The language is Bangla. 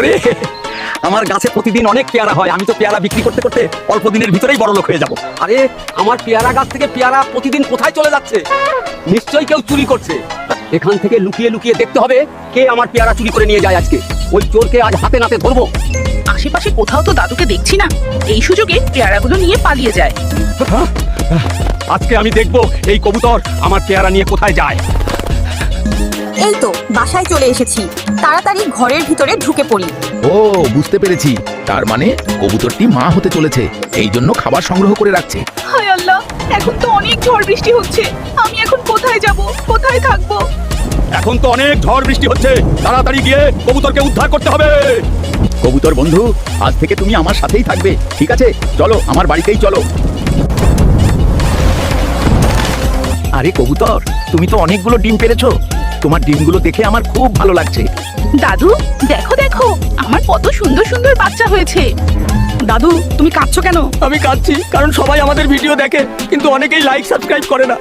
ওরে আমার গাছে প্রতিদিন অনেক পেয়ারা হয়, আমি তো পেয়ারা বিক্রি করতে করতে অল্প দিনের ভিতরেই বড়লোক হয়ে যাব। আরে আমার পেয়ারা গাছ থেকে পেয়ারা প্রতিদিন কোথায় চলে যাচ্ছে? নিশ্চয়ই কেউ চুরি করছে। এখান থেকে লুকিয়ে লুকিয়ে দেখতে হবে কে আমার পেয়ারা চুরি করে নিয়ে যায় আজকে। ওই চোরকে আজ হাতে নাতে ধরবো। আশেপাশে কোথাও তো দাদুকে দেখছি না, এই সুযোগে পেয়ারাগুলো নিয়ে পালিয়ে যায়। আজকে আমি দেখবো এই কবুতর আমার পেয়ারা নিয়ে কোথায় যায়। এই তো বাসায় চলে এসেছি, তাড়াতাড়ি ঘরের ভিতরে ঢুকে পড়ি। ও বুঝতে পেরেছি, তার মানে কবুতরটি মা হতে চলেছে, এই জন্য খাবার সংগ্রহ করে রাখছে। হায় আল্লাহ, এখন তো অনেক ঝড় বৃষ্টি হচ্ছে, আমি এখন কোথায় যাব, কোথায় থাকবো? এখন তো অনেক ঝড় বৃষ্টি হচ্ছে, তাড়াতাড়ি গিয়ে কবুতরকে উদ্ধার করতে হবে। কবুতর বন্ধু, আজ থেকে তুমি আমার সাথেই থাকবে, ঠিক আছে? চলো আমার বাড়িতেই চলো। আরে কবুতর, তুমি তো অনেকগুলো ডিম পেড়েছো, তোমার ডিমগুলো দেখে আমার খুব ভালো লাগছে। দাদু দেখো দেখো, আমার কত সুন্দর সুন্দর বাচ্চা হয়েছে। দাদু তুমি কাঁদছো কেন? আমি কাঁদছি কারণ সবাই আমাদের ভিডিও দেখে কিন্তু অনেকেই লাইক সাবস্ক্রাইব করে না।